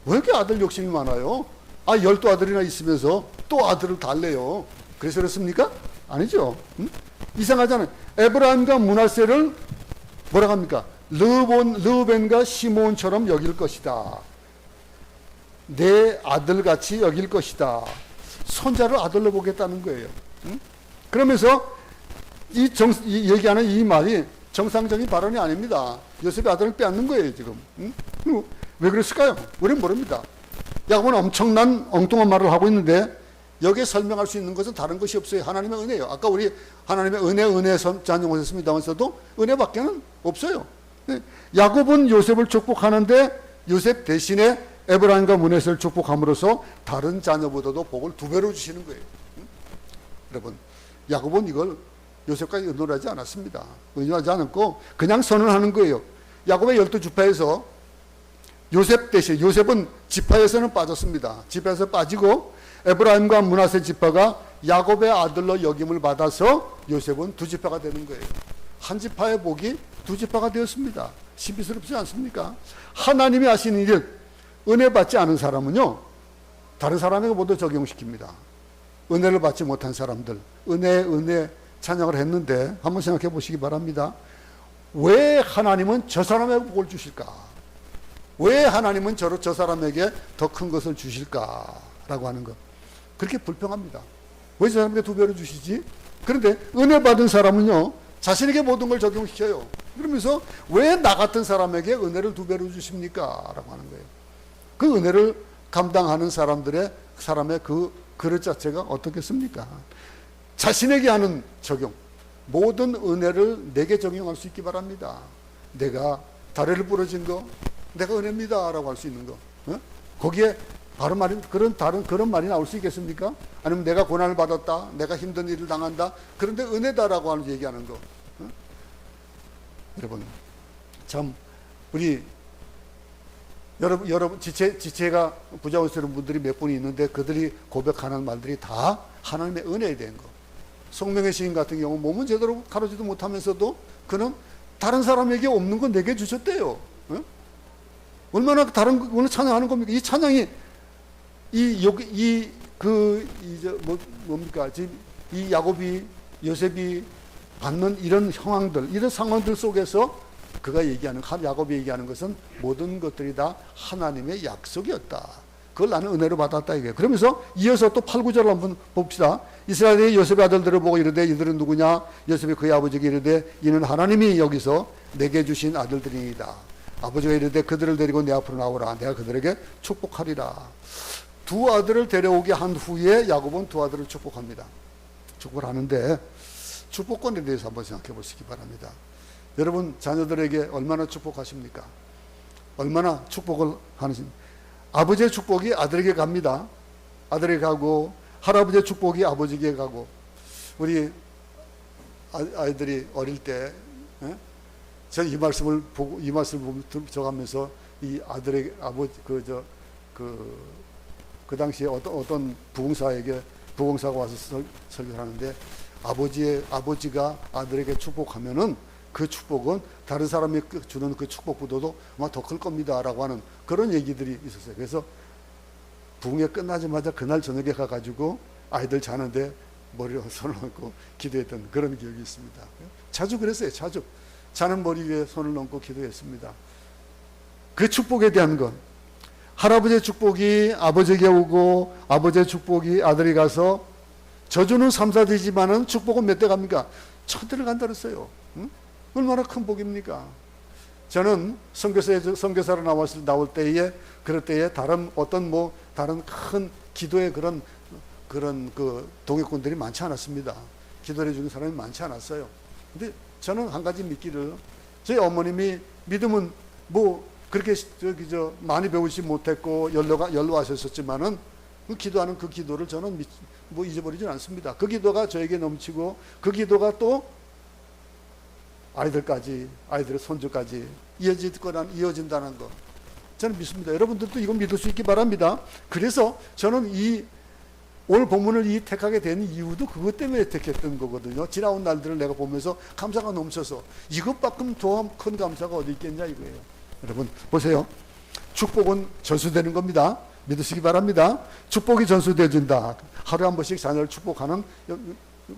왜 이렇게 아들 욕심이 많아요? 12아들이나 있으면서 또 아들을 달래요. 그래서 그렇습니까? 아니죠. 이상하잖아요. 에브라임과 므낫세를 뭐라고 합니까? 르벤과 시몬처럼 여길 것이다. 내 아들같이 여길 것이다. 손자를 아들로 보겠다는 거예요. 그러면서 얘기하는 이 말이 정상적인 발언이 아닙니다. 요셉의 아들을 빼앗는 거예요 지금. 왜 그랬을까요? 우리는 모릅니다. 야곱은 엄청난 엉뚱한 말을 하고 있는데 여기에 설명할 수 있는 것은 다른 것이 없어요. 하나님의 은혜예요. 아까 우리 하나님의 은혜 찬양하셨습니다면서도 은혜밖에는 없어요. 야곱은 요셉을 축복하는데 요셉 대신에 에브라임과 므낫세를 축복함으로써 다른 자녀보다도 복을 2배로 주시는 거예요. 여러분, 야곱은 이걸 요셉과 의논하지 않았습니다. 의논하지 않았고 그냥 선언하는 거예요. 야곱의 12지파에서 요셉 대신, 요셉은 지파에서는 빠졌습니다. 지파에서 빠지고 에브라임과 므낫세 지파가 야곱의 아들로 역임을 받아서 요셉은 2지파가 되는 거예요. 한 지파의 복이 2지파가 되었습니다. 신비스럽지 않습니까? 하나님이 하시는 일, 은혜 받지 않은 사람은요, 다른 사람에게 모두 적용시킵니다. 은혜를 받지 못한 사람들, 은혜 찬양을 했는데 한번 생각해 보시기 바랍니다. 왜 하나님은 저 사람에게 복을 주실까? 왜 하나님은 저 사람에게 더 큰 것을 주실까라고 하는 것. 그렇게 불평합니다. 왜 저 사람에게 2배로 주시지? 그런데 은혜 받은 사람은요, 자신에게 모든 걸 적용시켜요. 그러면서 왜 나 같은 사람에게 은혜를 2배로 주십니까? 라고 하는 거예요. 그 은혜를 감당하는 사람의 그 그릇 자체가 어떻겠습니까? 자신에게 하는 적용, 모든 은혜를 내게 적용할 수 있기 바랍니다. 내가 다리를 부러진 거, 내가 은혜입니다 라고 할 수 있는 거. 거기에 바로 그런 말이 나올 수 있겠습니까? 아니면 내가 고난을 받았다, 내가 힘든 일을 당한다, 그런데 은혜다라고 하는 얘기하는 거. 여러분, 참 우리 여러분 지체가 부자원스러운 분들이 몇 분이 있는데 그들이 고백하는 말들이 다 하나님의 은혜에 대한 거. 송명의 시인 같은 경우 몸은 제대로 가르지도 못하면서도 그는 다른 사람에게 없는 거 내게 주셨대요. 어? 얼마나 다른 거는 찬양하는 겁니까? 이 찬양이 뭡니까? 지금 이 야곱이 요셉이 받는 이런 형황들, 이런 상황들 속에서 그가 얘기하는, 야곱이 얘기하는 것은 모든 것들이 다 하나님의 약속이었다. 그걸 나는 은혜로 받았다 이게. 그러면서 이어서 또 8, 9절을 한번 봅시다. 이스라엘이 요셉의 아들들을 보고 이르되 이들은 누구냐? 요셉이 그의 아버지에게 이르되 이는 하나님이 여기서 내게 주신 아들들이니이다. 아버지가 이르되 그들을 데리고 내 앞으로 나오라. 내가 그들에게 축복하리라. 두 아들을 데려오게 한 후에 야곱은 두 아들을 축복합니다. 축복을 하는데 축복권에 대해서 한번 생각해 보시기 바랍니다. 여러분 자녀들에게 얼마나 축복하십니까? 얼마나 축복을 하는지. 아버지의 축복이 아들에게 갑니다. 아들에게 가고 할아버지의 축복이 아버지에게 가고. 우리 아이들이 어릴 때 저는 이 말씀을 보고 이 말씀을 적으면서 이 아들에게 아버지 그 당시에 어떤 부흥사가 와서 설교를 하는데 아버지가 아들에게 축복하면은 그 축복은 다른 사람이 주는 그 축복보다도 아마 더 클 겁니다라고 하는 그런 얘기들이 있었어요. 그래서 부흥회 끝나자마자 그날 저녁에 가가지고 아이들 자는데 머리에 손을 얹고 기도했던 그런 기억이 있습니다. 자주 그랬어요. 자주 자는 머리 위에 손을 얹고 기도했습니다. 그 축복에 대한 것, 할아버지의 축복이 아버지에게 오고 아버지의 축복이 아들이 가서 저주는 3~4대지만은 축복은 몇 대 갑니까? 1000대를 간다 그랬어요. 응? 얼마나 큰 복입니까? 저는 선교사로 나올 때에 그럴 때에 다른 큰 기도의 그런 그 동역군들이 많지 않았습니다. 기도해 주는 사람이 많지 않았어요. 근데 저는 한 가지 믿기를, 저희 어머님이 믿음은 그렇게 많이 배우지 못했고 연로하셨었지만은 그 기도하는 그 기도를 저는 잊어버리진 않습니다. 그 기도가 저에게 넘치고 그 기도가 또 아이들의 손주까지 이어진다는 것 저는 믿습니다. 여러분들도 이거 믿을 수 있기 바랍니다. 그래서 저는 오늘 본문을 택하게 된 이유도 그것 때문에 택했던 거거든요. 지나온 날들을 내가 보면서 감사가 넘쳐서 이것만큼 더 큰 감사가 어디 있겠냐 이거예요. 여러분 보세요. 축복은 전수되는 겁니다. 믿으시기 바랍니다. 축복이 전수되어진다. 하루에 한 번씩 자녀를 축복하는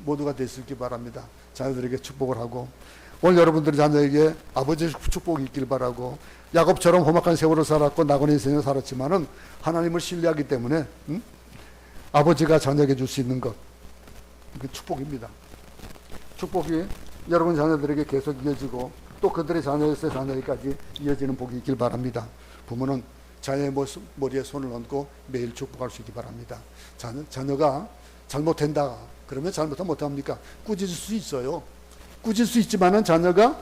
모두가 될 수 있기 바랍니다. 자녀들에게 축복을 하고 오늘 여러분들의 자녀에게 아버지의 축복이 있길 바라고, 야곱처럼 험악한 세월을 살았고 낙원의 인생을 살았지만은 하나님을 신뢰하기 때문에 아버지가 자녀에게 줄 수 있는 것, 그 축복입니다. 축복이 여러분 자녀들에게 계속 이어지고 또 그들의 자녀에서 자녀에게까지 이어지는 복이 있길 바랍니다. 부모는 자녀의 머리에 손을 얹고 매일 축복할 수 있기 바랍니다. 자녀가 잘못된다 그러면 잘못하면 못합니까? 꾸짖을 수 있어요. 꾸짖을 수 있지만은 자녀가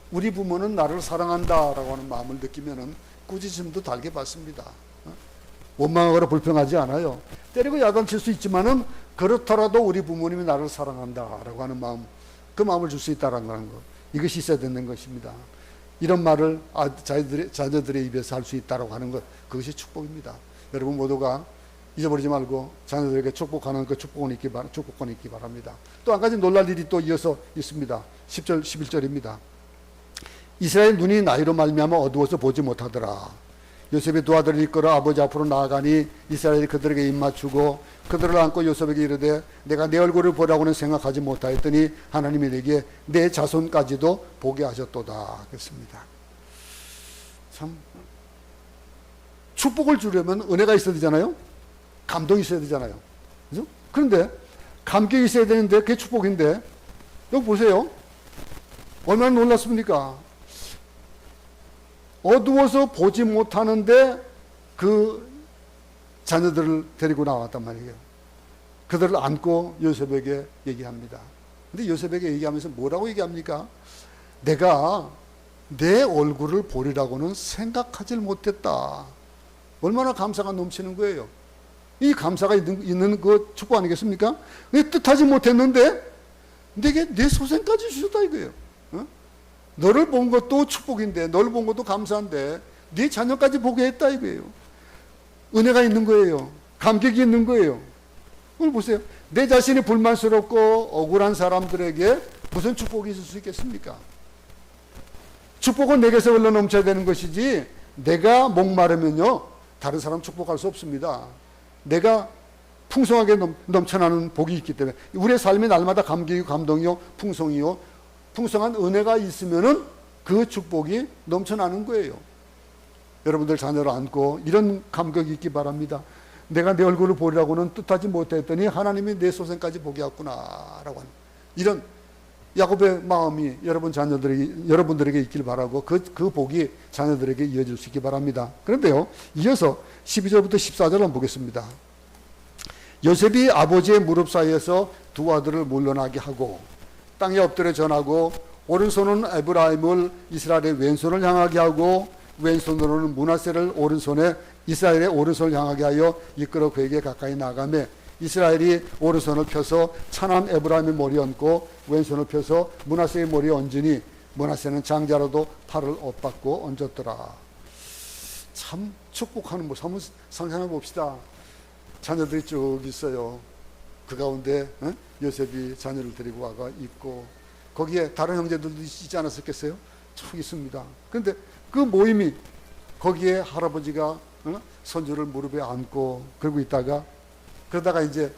우리 부모는 나를 사랑한다라고 하는 마음을 느끼면은 꾸짖음도 달게 받습니다. 원망하거나 불평하지 않아요. 때리고 야단칠 수 있지만은 그렇더라도 우리 부모님이 나를 사랑한다라고 하는 마음, 그 마음을 줄 수 있다라는 것, 이것이 있어야 되는 것입니다. 이런 말을 자녀들의 입에서 할 수 있다라고 하는 것, 그것이 축복입니다. 여러분 모두가 잊어버리지 말고 자녀들에게 축복하는 그 축복권이 있기 바랍니다. 또 한 가지 놀랄 일이 또 이어서 있습니다. 10절, 11절입니다. 이스라엘 눈이 나이로 말미암아 어두워서 보지 못하더라. 요셉이 두 아들을 이끌어 아버지 앞으로 나아가니 이스라엘이 그들에게 입맞추고 그들을 안고 요셉에게 이르되 내가 내 얼굴을 보라고는 생각하지 못하였더니 하나님이 내게 내 자손까지도 보게 하셨도다. 그랬습니다. 참 축복을 주려면 은혜가 있어야 되잖아요. 감동이 있어야 되잖아요. 그죠? 그런데 감격이 있어야 되는데 그게 축복인데 여기 보세요. 얼마나 놀랐습니까? 어두워서 보지 못하는데 그 자녀들을 데리고 나왔단 말이에요. 그들을 안고 요셉에게 얘기합니다. 근데 요셉에게 얘기하면서 뭐라고 얘기합니까? 내가 내 얼굴을 보리라고는 생각하지 못했다. 얼마나 감사가 넘치는 거예요. 이 감사가 있는 그 축복 아니겠습니까? 뜻하지 못했는데 내게 내 소생까지 주셨다 이거예요. 어? 너를 본 것도 축복인데, 너를 본 것도 감사한데 네 자녀까지 보게 했다 이거예요. 은혜가 있는 거예요. 감격이 있는 거예요. 오늘 보세요. 내 자신이 불만스럽고 억울한 사람들에게 무슨 축복이 있을 수 있겠습니까? 축복은 내게서 흘러 넘쳐야 되는 것이지, 내가 목마르면요 다른 사람 축복할 수 없습니다. 내가 풍성하게 넘쳐나는 복이 있기 때문에 우리의 삶이 날마다 감격이고 감동이요 풍성이요 풍성한 은혜가 있으면은 그 축복이 넘쳐나는 거예요. 여러분들 자녀를 안고 이런 감격이 있기 바랍니다. 내가 내 얼굴을 보리라고는 뜻하지 못했더니 하나님이 내 소생까지 보게 했구나 라고 하는 이런 야곱의 마음이 여러분들에게 있길 바라고 그 복이 자녀들에게 이어질 수 있기 바랍니다. 그런데요, 이어서 12절부터 14절 한번 보겠습니다. 요셉이 아버지의 무릎 사이에서 두 아들을 물러나게 하고 땅에 엎드려 전하고 오른손은 에브라임을 이스라엘의 왼손을 향하게 하고 왼손으로는 므낫세를 오른손에 이스라엘의 오른손을 향하게 하여 이끌어 그에게 가까이 나가매 이스라엘이 오른손을 펴서 차남 에브라임의 머리에 얹고 왼손을 펴서 므낫세의 머리에 얹으니 므낫세는 장자로도 팔을 엇받고 얹었더라. 참 축복하는 모습 한번 상상해 봅시다. 자녀들이 쭉 있어요. 그 가운데 요셉이 자녀를 데리고 와가 있고 거기에 다른 형제들도 있지 않았었겠어요? 쭉 있습니다. 그런데 그 모임이 거기에 할아버지가 손주를 무릎에 안고 그러고 있다가 그러다가 이제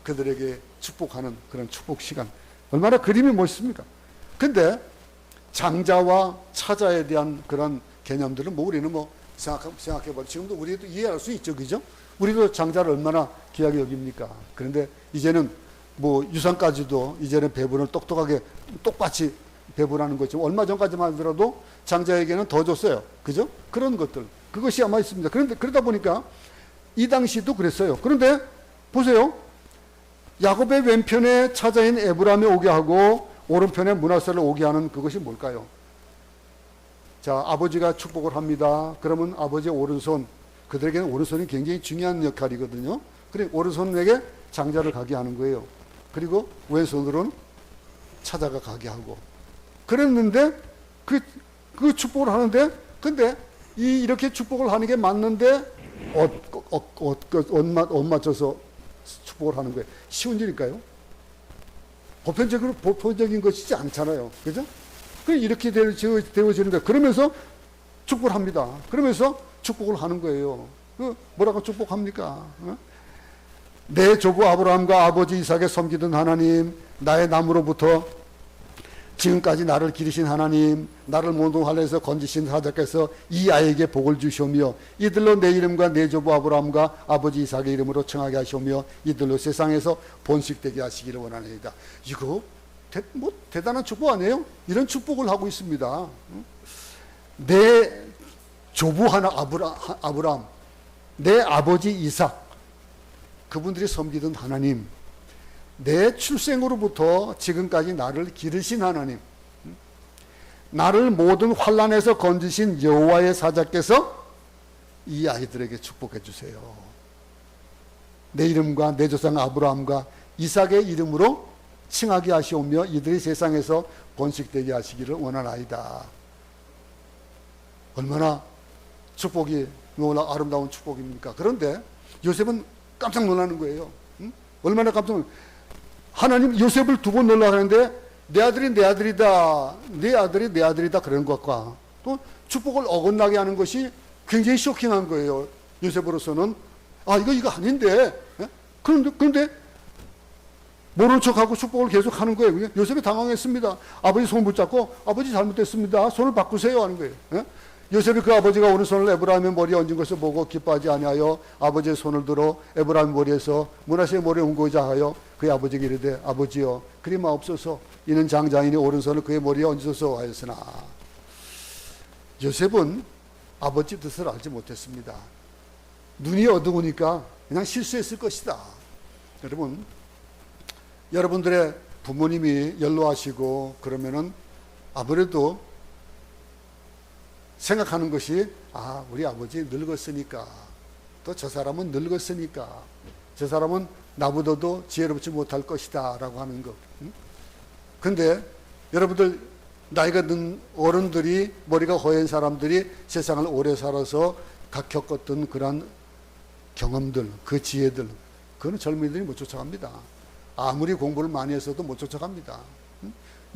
그들에게 축복하는 그런 축복 시간, 얼마나 그림이 멋있습니까? 근데 장자와 차자에 대한 그런 개념들은 우리는 생각해봐. 지금도 우리도 이해할 수 있죠, 그죠? 우리도 장자를 얼마나 귀하게 여깁니까? 그런데 이제는 유산까지도 이제는 배분을 똑같이 배분하는 거죠. 얼마 전까지만 하더라도 장자에게는 더 줬어요. 그죠? 그런 것들. 그것이 아마 있습니다. 그런데 그러다 보니까 이 당시도 그랬어요. 그런데 보세요. 야곱의 왼편에 차자인 에브라임이 오게 하고 오른편에 므낫세를 오게 하는 그것이 뭘까요? 자, 아버지가 축복을 합니다. 그러면 아버지의 오른손, 그들에게는 오른손이 굉장히 중요한 역할이거든요. 그래 오른손에게 장자를 가게 하는 거예요. 그리고 왼손으로는 차자가 가게 하고 그랬는데 그 축복을 하는데, 근데 이렇게 축복을 하는 게 맞는데 옷 맞춰서 축복을 하는 거예요. 쉬운 일일까요? 보편적인 것이지 않잖아요. 그죠? 이렇게 되어지는데 그러면서 축복을 합니다. 그러면서 축복을 하는 거예요. 뭐라고 축복합니까? 내 조부 아브라함과 아버지 이삭에 섬기던 하나님, 나의 나무로부터 지금까지 나를 기르신 하나님, 나를 모동할례에서 건지신 사자께서 이 아이에게 복을 주시오며 이들로 내 이름과 내 조부 아브라함과 아버지 이삭의 이름으로 청하게 하시오며 이들로 세상에서 번식되게 하시기를 원하나이다. 이거 대단한 축복 아니에요? 이런 축복을 하고 있습니다. 내 조부 아브라함, 내 아버지 이삭, 그분들이 섬기던 하나님, 내 출생으로부터 지금까지 나를 기르신 하나님, 나를 모든 환난에서 건지신 여호와의 사자께서 이 아이들에게 축복해 주세요. 내 이름과 내 조상 아브라함과 이삭의 이름으로 칭하게 하시오며 이들이 세상에서 번식되게 하시기를 원하나이다. 얼마나 축복이 놀라 아름다운 축복입니까? 그런데 요셉은 깜짝 놀라는 거예요. 얼마나 깜짝 놀라는, 하나님 요셉을 두 번 놀라 하는데 내 아들이 내 아들이다, 내 아들이 내 아들이다 그러는 것과 또 축복을 어긋나게 하는 것이 굉장히 쇼킹한 거예요. 요셉으로서는 이거 아닌데. 그런데 모른 척하고 축복을 계속 하는 거예요. 요셉이 당황했습니다. 아버지 손 붙잡고 아버지 잘못됐습니다. 손을 바꾸세요 하는 거예요. 요셉이 그 아버지가 오른손을 에브라임의 머리에 얹은 것을 보고 기뻐하지 아니하여 아버지의 손을 들어 에브라임 머리에서 므낫세의 머리에 얹고자 하여 그의 아버지에게 이르되 아버지여 그리 마옵소서 이는 장자이니 오른손을 그의 머리에 얹으소서 하였으나 요셉은 아버지 뜻을 알지 못했습니다. 눈이 어두우니까 그냥 실수했을 것이다. 여러분, 여러분들의 부모님이 연로하시고 그러면은 아무래도 생각하는 것이 우리 아버지 늙었으니까, 또 저 사람은 늙었으니까, 저 사람은 나보다도 지혜롭지 못할 것이다 라고 하는 것. 근데 여러분들 나이가 든 어른들이, 머리가 허연 사람들이 세상을 오래 살아서 겪었던 그런 경험들, 그 지혜들, 그거는 젊은이들이 못 쫓아갑니다. 아무리 공부를 많이 했어도 못 쫓아갑니다.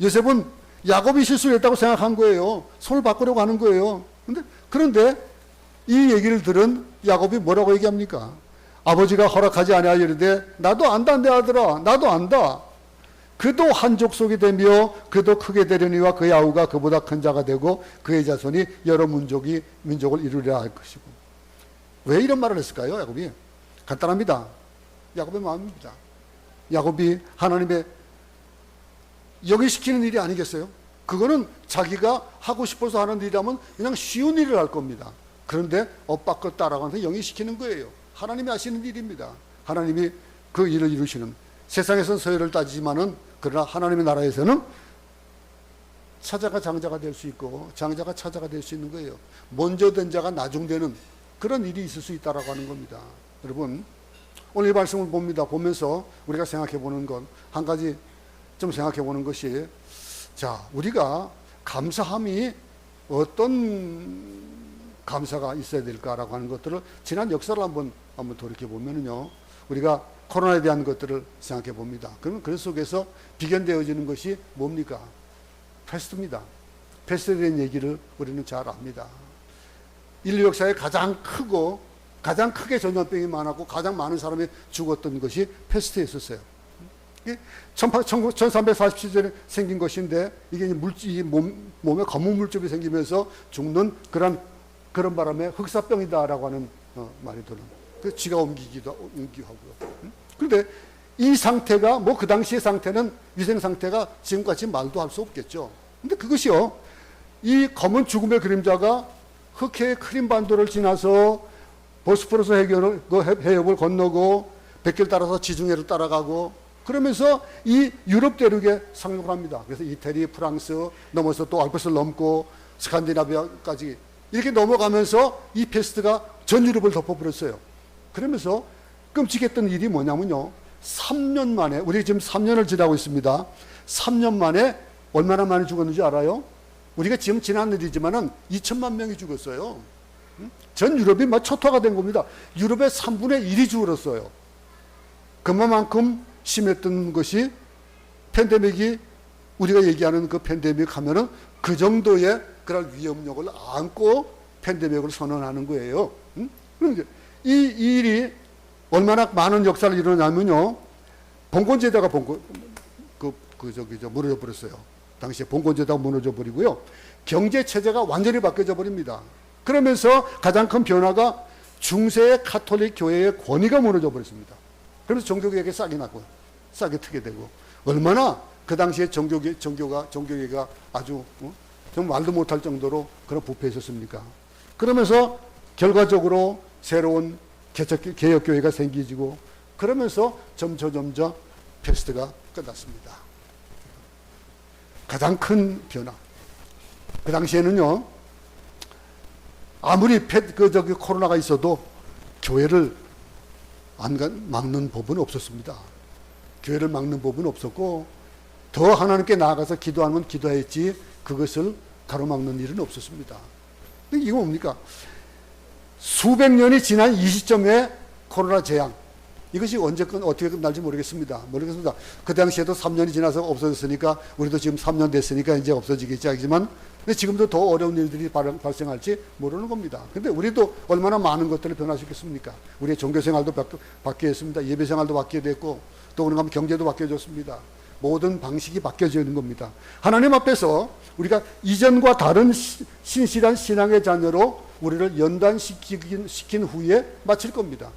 요셉은 야곱이 실수했다고 생각한 거예요. 손을 바꾸려고 하는 거예요. 그런데 이 얘기를 들은 야곱이 뭐라고 얘기합니까? 아버지가 허락하지 아니하리되 나도 안다 내 아들아, 나도 안다. 그도 한 족속이 되며 그도 크게 되려니와 그의 아우가 그보다 큰 자가 되고 그의 자손이 여러 민족을 이루리라 할 것이고. 왜 이런 말을 했을까요? 야곱이 간단합니다. 야곱의 마음입니다. 야곱이 하나님의 영위시키는 일이 아니겠어요? 그거는 자기가 하고 싶어서 하는 일이라면 그냥 쉬운 일을 할 겁니다. 그런데 엇바꿔 따라가면서 영위시키는 거예요. 하나님이 하시는 일입니다. 하나님이 그 일을 이루시는, 세상에서는 서열을 따지지만은 그러나 하나님의 나라에서는 차자가 장자가 될 수 있고 장자가 차자가 될 수 있는 거예요. 먼저 된 자가 나중되는 그런 일이 있을 수 있다라고 하는 겁니다. 여러분, 오늘 이 말씀을 보면서 우리가 생각해 보는 건 한 가지 좀 생각해 보는 것이, 자, 우리가 감사함이 어떤 감사가 있어야 될까라고 하는 것들을 지난 역사를 한번 돌이켜 보면은요, 우리가 코로나에 대한 것들을 생각해 봅니다. 그러면 그 속에서 비견되어지는 것이 뭡니까? 패스트입니다. 패스트에 대한 얘기를 우리는 잘 압니다. 인류 역사에 가장 크게 전염병이 많았고 가장 많은 사람이 죽었던 것이 패스트였었어요. 1347년에 생긴 것인데 이게 몸에 검은 물집이 생기면서 죽는 그런 바람에 흑사병이다라고 하는 말이 드는. 그 쥐가 옮기기도 하고요. 그런데 이 상태가 그 당시의 상태는 위생 상태가 지금같이 말도 할 수 없겠죠. 근데 그것이요, 이 검은 죽음의 그림자가 흑해의 크림 반도를 지나서 보스포러스 해협을 건너고 백길 따라서 지중해를 따라가고 그러면서 이 유럽 대륙에 상륙을 합니다. 그래서 이태리, 프랑스 넘어서 또 알프스를 넘고 스칸디나비아까지 이렇게 넘어가면서 이 패스트가 전 유럽을 덮어버렸어요. 그러면서 끔찍했던 일이 뭐냐면요, 3년 만에, 우리 지금 3년을 지나고 있습니다. 3년 만에 얼마나 많이 죽었는지 알아요? 우리가 지금 지난 일이지만은 2천만 명이 죽었어요. 전 유럽이 막 초토화가 된 겁니다. 유럽의 3분의 1이 죽었어요. 그만큼 심했던 것이 팬데믹이, 우리가 얘기하는 그 팬데믹 하면은 그 정도의 그런 위험력을 안고 팬데믹을 선언하는 거예요. 그런데 이 일이 얼마나 많은 역사를 이루냐면요, 봉건제도가 무너져 버렸어요. 당시에 봉건제도가 무너져 버리고요, 경제 체제가 완전히 바뀌어져 버립니다. 그러면서 가장 큰 변화가 중세의 카톨릭 교회의 권위가 무너져 버렸습니다. 그래서 종교개혁에 싹이 트게 되고, 얼마나 그 당시에 종교개혁가 아주 좀 말도 못할 정도로 그런 부패했었습니까? 그러면서 결과적으로 새로운 개혁교회가 생기지고, 그러면서 점점 패스트가 끝났습니다. 가장 큰 변화. 그 당시에는요, 아무리 코로나가 있어도 교회를 막는 법은 없었습니다. 교회를 막는 법은 없었고, 더 하나님께 나아가서 기도하면 기도했지 그것을 가로막는 일은 없었습니다. 근데 이거 뭡니까? 수백 년이 지난 이 시점에 코로나 재앙, 이것이 어떻게 끝날지 모르겠습니다. 그 당시에도 3년이 지나서 없어졌으니까, 우리도 지금 3년 됐으니까 이제 없어지겠지 하지만, 근데 지금도 더 어려운 일들이 발생할지 모르는 겁니다. 근데 우리도 얼마나 많은 것들을 변화시켰습니까? 우리의 종교생활도 바뀌었습니다. 예배생활도 바뀌게 됐고, 또 그런가 하면 경제도 바뀌어졌습니다. 모든 방식이 바뀌어져 있는 겁니다. 하나님 앞에서 우리가 이전과 다른 신실한 신앙의 자녀로 우리를 연단시킨 후에 마칠 겁니다.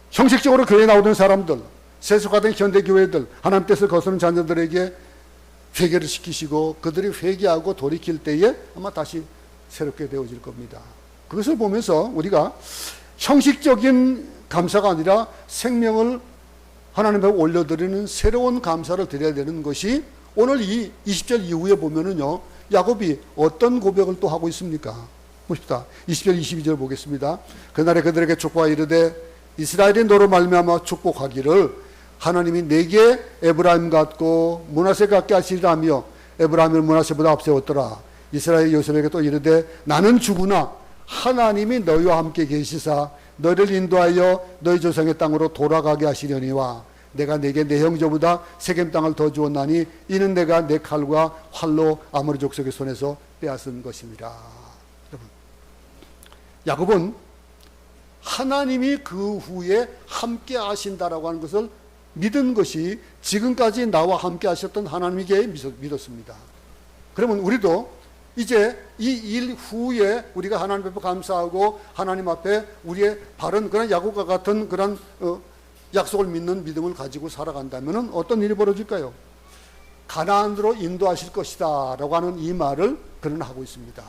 형식적으로 교회에 나오던 사람들, 세속화된 현대교회들, 하나님 뜻을 거스르는 자녀들에게 회개를 시키시고 그들이 회개하고 돌이킬 때에 아마 다시 새롭게 되어질 겁니다. 그것을 보면서 우리가 형식적인 감사가 아니라 생명을 하나님 앞에 올려드리는 새로운 감사를 드려야 되는 것이, 오늘 이 20절 이후에 보면은요, 야곱이 어떤 고백을 또 하고 있습니까? 보십시다. 20절 22절 보겠습니다. 그날에 그들에게 축복하여 이르되 이스라엘이 너로 말미암아 축복하기를 하나님이 내게 에브라임 같고 므낫세 같게 하시리라며 에브라임을 므낫세보다 앞세웠더라. 이스라엘 요셉에게 또 이르되 나는 주구나 하나님이 너희와 함께 계시사 너희를 인도하여 너희 조상의 땅으로 돌아가게 하시려니와 내가 내게 내 형제보다 세겜 땅을 더 주었나니 이는 내가 내 칼과 활로 아모리 족속의 손에서 빼앗은 것입니다. 여러분, 야곱은 하나님이 그 후에 함께 하신다라고 하는 것을 믿은 것이 지금까지 나와 함께 하셨던 하나님에게 믿었습니다. 그러면 우리도 이제 이 일 후에 우리가 하나님 앞에 감사하고 하나님 앞에 우리의 바른 그런 야곱과 같은 그런 약속을 믿는 믿음을 가지고 살아간다면 어떤 일이 벌어질까요? 가나안으로 인도하실 것이다 라고 하는 이 말을 그는 하고 있습니다.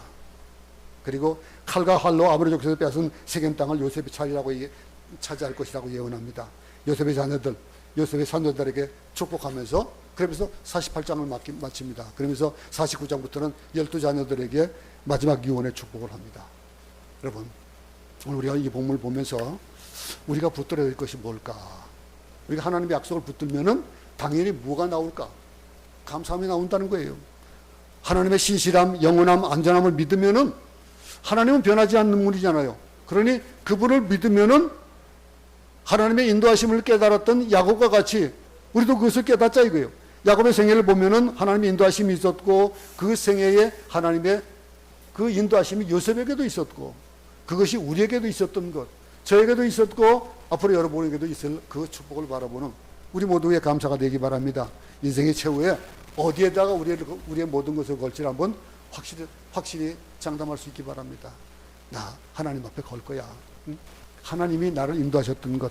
그리고 칼과 활로 아모리 족속에서 빼앗은 세겜 땅을 요셉이 차지할 것이라고 예언합니다. 요셉의 자녀들, 요셉의 자녀들에게 축복하면서 그러면서 48장을 마칩니다. 그러면서 49장부터는 12자녀들에게 마지막 유언의 축복을 합니다. 여러분, 오늘 우리가 이 본문을 보면서 우리가 붙들어야 될 것이 뭘까? 우리가 하나님의 약속을 붙들면은 당연히 뭐가 나올까? 감사함이 나온다는 거예요. 하나님의 신실함, 영원함, 안전함을 믿으면은 하나님은 변하지 않는 분이잖아요. 그러니 그분을 믿으면은 하나님의 인도하심을 깨달았던 야곱과 같이 우리도 그것을 깨닫자 이거예요. 야곱의 생애를 보면은 하나님의 인도하심이 있었고 그 생애에 하나님의 그 인도하심이 요셉에게도 있었고 그것이 우리에게도 있었던 것, 저에게도 있었고 앞으로 여러분에게도 있을 그 축복을 바라보는 우리 모두의 감사가 되기 바랍니다. 인생의 최후에 어디에다가 우리의 모든 것을 걸지 한번 확실히 장담할 수 있기 바랍니다. 나 하나님 앞에 걸 거야. 하나님이 나를 인도하셨던 것,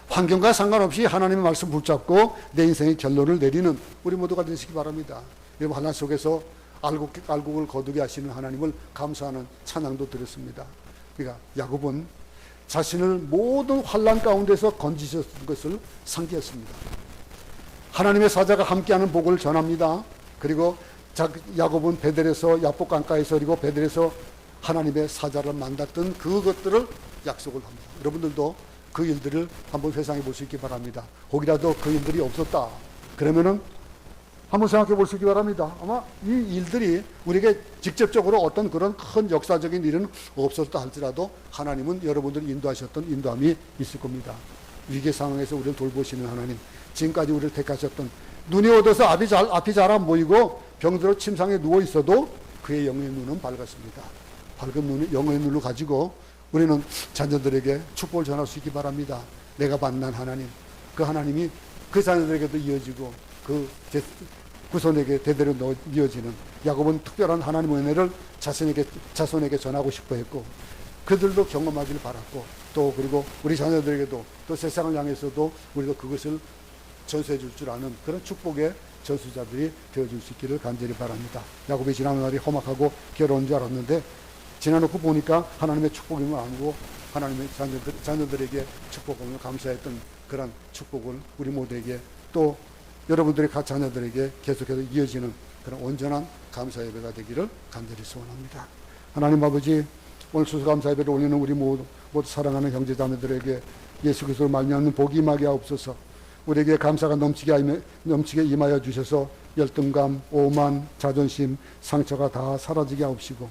환경과 상관없이 하나님의 말씀 붙잡고 내 인생의 결론을 내리는 우리 모두가 되시기 바랍니다. 여러분, 환난 속에서 알곡을 거두게 하시는 하나님을 감사하는 찬양도 드렸습니다. 그러니까 야곱은 자신을 모든 환난 가운데서 건지셨던 것을 상기했습니다. 하나님의 사자가 함께하는 복을 전합니다. 그리고 야곱은 베델에서 야복 강가에서 그리고 베델에서 하나님의 사자를 만났던 그것들을 약속을 합니다. 여러분들도 그 일들을 한번 회상해 볼 수 있기 바랍니다. 혹이라도 그 일들이 없었다 그러면은 한번 생각해 볼 수 있기 바랍니다. 아마 이 일들이 우리에게 직접적으로 어떤 그런 큰 역사적인 일은 없었다 할지라도 하나님은 여러분들이 인도하셨던 인도함이 있을 겁니다. 위기 상황에서 우리를 돌보시는 하나님, 지금까지 우리를 택하셨던, 눈이 어두워서 앞이 잘 안 보이고 병들어 침상에 누워 있어도 그의 영의 눈은 밝았습니다. 밝은 영의 눈을 가지고 우리는 자녀들에게 축복을 전할 수 있기 바랍니다. 내가 만난 하나님, 그 하나님이 그 자녀들에게도 이어지고 그 후손에게 대대로 이어지는, 야곱은 특별한 하나님의 은혜를 자손에게 전하고 싶어 했고 그들도 경험하기를 바랐고 또 그리고 우리 자녀들에게도 또 세상을 향해서도 우리도 그것을 전수해 줄 줄 아는 그런 축복의 전수자들이 되어줄 수 있기를 간절히 바랍니다. 야곱이 지난 날이 험악하고 괴로운 줄 알았는데 지나놓고 보니까 하나님의 축복임을 알고 하나님의 자녀들에게 축복을 감사했던 그런 축복을 우리 모두에게 또 여러분들의 각 자녀들에게 계속해서 이어지는 그런 온전한 감사 예배가 되기를 간절히 소원합니다. 하나님 아버지, 오늘 추수감사 예배를 올리는 우리 모두 사랑하는 형제 자매들에게 예수 그리스도로 말미암는 복이 임하게 하옵소서. 우리에게 감사가 넘치게 임하여 주셔서 열등감, 오만, 자존심, 상처가 다 사라지게 하옵시고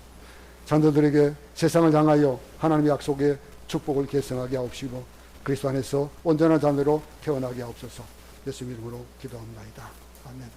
자녀들에게 세상을 향하여 하나님의 약속의 축복을 계승하게 하옵시고 그리스도 안에서 온전한 자녀로 태어나게 하옵소서. 예수님 이름으로 기도합니다. 아멘.